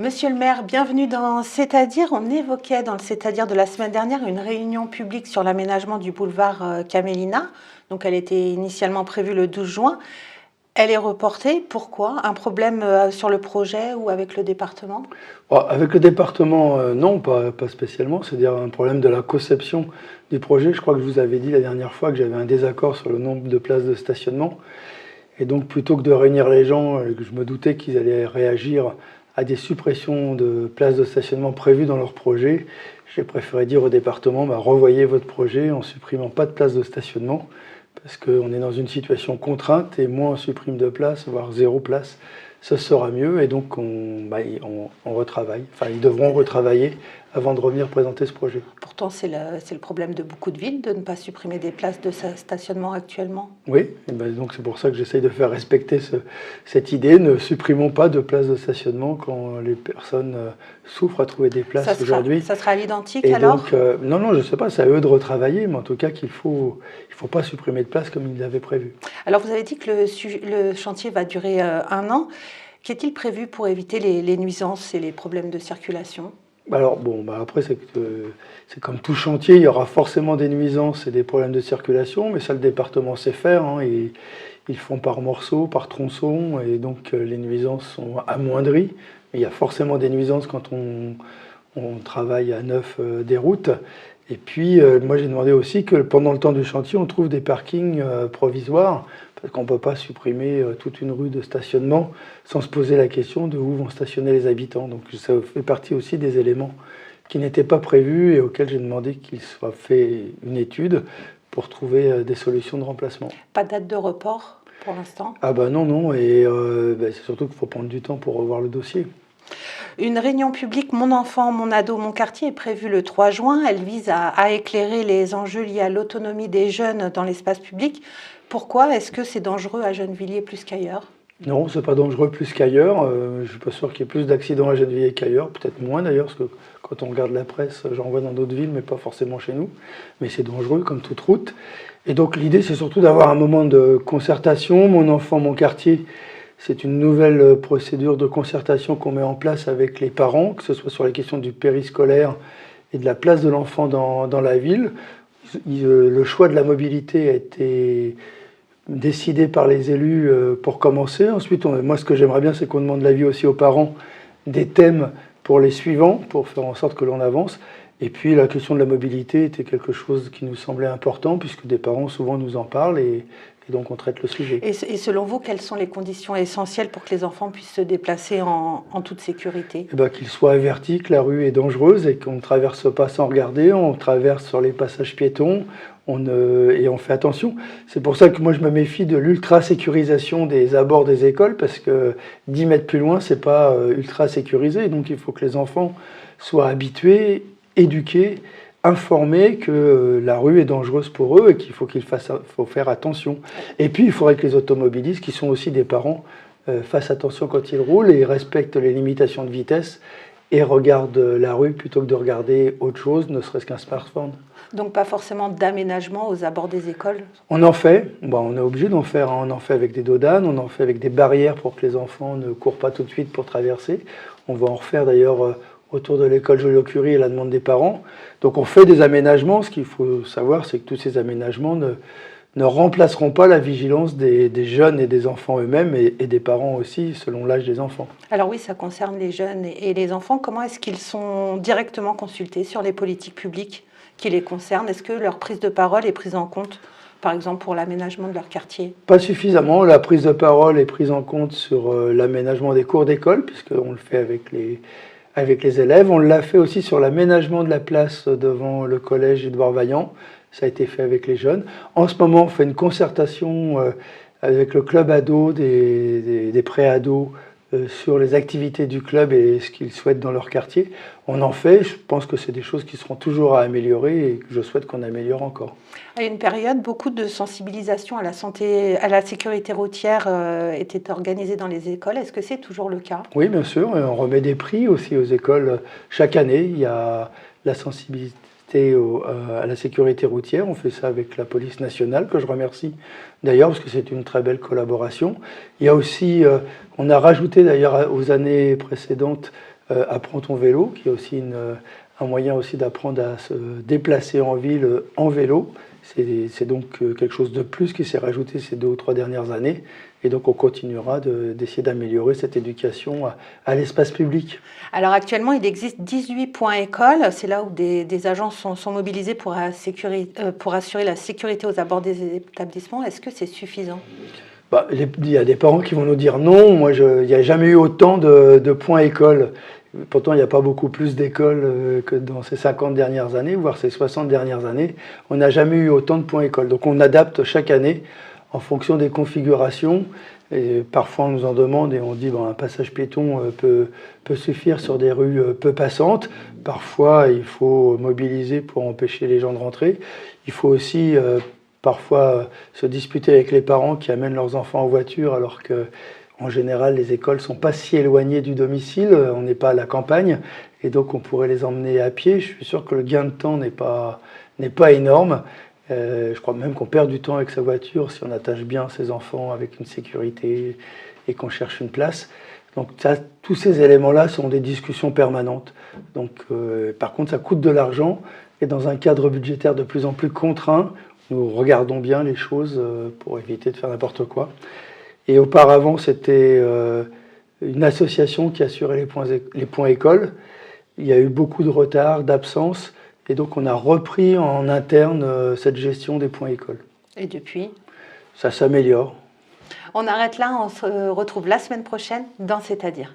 Monsieur le maire, bienvenue dans C'est-à-dire. On évoquait dans le C'est-à-dire de la semaine dernière une réunion publique sur l'aménagement du boulevard Camélina. Donc elle était initialement prévue le 12 juin. Elle est reportée. Pourquoi? Un problème sur le projet ou avec le département? Avec le département, non, pas spécialement. C'est-à-dire un problème de la conception du projet. Je crois que je vous avais dit la dernière fois que j'avais un désaccord sur le nombre de places de stationnement. Et donc, plutôt que de réunir les gens, je me doutais qu'ils allaient réagir à des suppressions de places de stationnement prévues dans leur projet. J'ai préféré dire au département, revoyez votre projet en supprimant pas de places de stationnement, parce qu'on est dans une situation contrainte, et moins on supprime de places, voire 0 place, ce sera mieux, et donc on retravaille. Enfin, ils devront retravailler avant de revenir présenter ce projet. Pourtant, c'est le problème de beaucoup de villes de ne pas supprimer des places de stationnement actuellement. Oui, et donc c'est pour ça que j'essaye de faire respecter cette idée. Ne supprimons pas de places de stationnement quand les personnes souffrent à trouver des places aujourd'hui. Ça sera à l'identique alors? Donc, non, je ne sais pas, c'est à eux de retravailler, mais en tout cas il faut pas supprimer de places comme ils l'avaient prévu. Alors vous avez dit que le chantier va durer 1 an. Qu'est-il prévu pour éviter les nuisances et les problèmes de circulation? Alors après c'est comme tout chantier, il y aura forcément des nuisances et des problèmes de circulation, mais ça le département sait faire, hein, et ils font par morceaux, par tronçons, et donc les nuisances sont amoindries. Mais il y a forcément des nuisances quand on travaille à neuf des routes. Et puis moi j'ai demandé aussi que pendant le temps du chantier, on trouve des parkings provisoires, parce qu'on ne peut pas supprimer toute une rue de stationnement sans se poser la question de où vont stationner les habitants. Donc ça fait partie aussi des éléments qui n'étaient pas prévus et auxquels j'ai demandé qu'il soit fait une étude pour trouver des solutions de remplacement. Pas de date de report pour l'instant? Ah non, et c'est surtout qu'il faut prendre du temps pour revoir le dossier. Une réunion publique Mon enfant, mon ado, mon quartier est prévue le 3 juin. Elle vise à éclairer les enjeux liés à l'autonomie des jeunes dans l'espace public. Pourquoi est-ce que c'est dangereux à Gennevilliers plus qu'ailleurs? Non, c'est pas dangereux plus qu'ailleurs. Je suis pas sûr qu'il y ait plus d'accidents à Gennevilliers qu'ailleurs, peut-être moins d'ailleurs, parce que quand on regarde la presse, j'en vois dans d'autres villes, mais pas forcément chez nous. Mais c'est dangereux comme toute route. Et donc l'idée, c'est surtout d'avoir un moment de concertation. Mon enfant, mon quartier, c'est une nouvelle procédure de concertation qu'on met en place avec les parents, que ce soit sur les questions du périscolaire et de la place de l'enfant dans la ville. Le choix de la mobilité a été décidé par les élus pour commencer. Ensuite, moi, ce que j'aimerais bien, c'est qu'on demande l'avis aussi aux parents des thèmes pour les suivants, pour faire en sorte que l'on avance. Et puis, la question de la mobilité était quelque chose qui nous semblait important, puisque des parents souvent nous en parlent, et donc on traite le sujet. Et selon vous, quelles sont les conditions essentielles pour que les enfants puissent se déplacer en toute sécurité? Qu'ils soient avertis que la rue est dangereuse et qu'on ne traverse pas sans regarder, on traverse sur les passages piétons, et on fait attention. C'est pour ça que moi je me méfie de l'ultra-sécurisation des abords des écoles, parce que 10 mètres plus loin, c'est pas ultra-sécurisé. Donc il faut que les enfants soient habitués, éduqués, informés que la rue est dangereuse pour eux et qu'il faut faut faire attention. Et puis il faudrait que les automobilistes, qui sont aussi des parents, fassent attention quand ils roulent et respectent les limitations de vitesse et regardent la rue plutôt que de regarder autre chose, ne serait-ce qu'un smartphone. Donc pas forcément d'aménagement aux abords des écoles? On en fait, on est obligé d'en faire, hein. On en fait avec des dodanes, on en fait avec des barrières pour que les enfants ne courent pas tout de suite pour traverser. On va en refaire d'ailleurs autour de l'école Joliot-Curie à la demande des parents. Donc on fait des aménagements. Ce qu'il faut savoir, c'est que tous ces aménagements ne remplaceront pas la vigilance des jeunes et des enfants eux-mêmes, et des parents aussi, selon l'âge des enfants. Alors oui, ça concerne les jeunes et les enfants. Comment est-ce qu'ils sont directement consultés sur les politiques publiques qui les concernent? Est-ce que leur prise de parole est prise en compte, par exemple pour l'aménagement de leur quartier? Pas suffisamment. La prise de parole est prise en compte sur l'aménagement des cours d'école, puisqu'on le fait avec les élèves. On l'a fait aussi sur l'aménagement de la place devant le collège Édouard Vaillant. Ça a été fait avec les jeunes. En ce moment, on fait une concertation avec le club ado, des pré-ados, sur les activités du club et ce qu'ils souhaitent dans leur quartier. On en fait. Je pense que c'est des choses qui seront toujours à améliorer et que je souhaite qu'on améliore encore. À une période, beaucoup de sensibilisation à la santé, à la sécurité routière était organisée dans les écoles. Est-ce que c'est toujours le cas? Oui, bien sûr. Et on remet des prix aussi aux écoles. Chaque année, il y a la sensibilisation à la sécurité routière. On fait ça avec la police nationale, que je remercie d'ailleurs, parce que c'est une très belle collaboration. Il y a aussi, on a rajouté d'ailleurs aux années précédentes Apprends ton vélo, qui est aussi un moyen aussi d'apprendre à se déplacer en ville en vélo. C'est donc quelque chose de plus qui s'est rajouté ces 2 ou 3 dernières années. Et donc on continuera d'essayer d'améliorer cette éducation à l'espace public. Alors actuellement, il existe 18 points écoles. C'est là où des agents sont mobilisés pour assurer la sécurité aux abords des établissements. Est-ce que c'est suffisant? Il y a des parents qui vont nous dire non. Moi, il n'y a jamais eu autant de points écoles. Pourtant, il n'y a pas beaucoup plus d'écoles que dans ces 50 dernières années, voire ces 60 dernières années. On n'a jamais eu autant de points écoles. Donc on adapte chaque année en fonction des configurations. Et parfois, on nous en demande et on dit un passage piéton peut suffire sur des rues peu passantes. Parfois, il faut mobiliser pour empêcher les gens de rentrer. Il faut aussi parfois se disputer avec les parents qui amènent leurs enfants en voiture alors que en général, les écoles ne sont pas si éloignées du domicile, on n'est pas à la campagne, et donc on pourrait les emmener à pied. Je suis sûr que le gain de temps n'est pas énorme. Je crois même qu'on perd du temps avec sa voiture si on attache bien ses enfants avec une sécurité et qu'on cherche une place. Donc tous ces éléments-là sont des discussions permanentes. Donc, par contre, ça coûte de l'argent, et dans un cadre budgétaire de plus en plus contraint, nous regardons bien les choses pour éviter de faire n'importe quoi. Et auparavant, c'était une association qui assurait les points écoles. Il y a eu beaucoup de retard, d'absence, et donc on a repris en interne cette gestion des points écoles. Et depuis? Ça s'améliore. On arrête là, on se retrouve la semaine prochaine dans C'est-à-dire.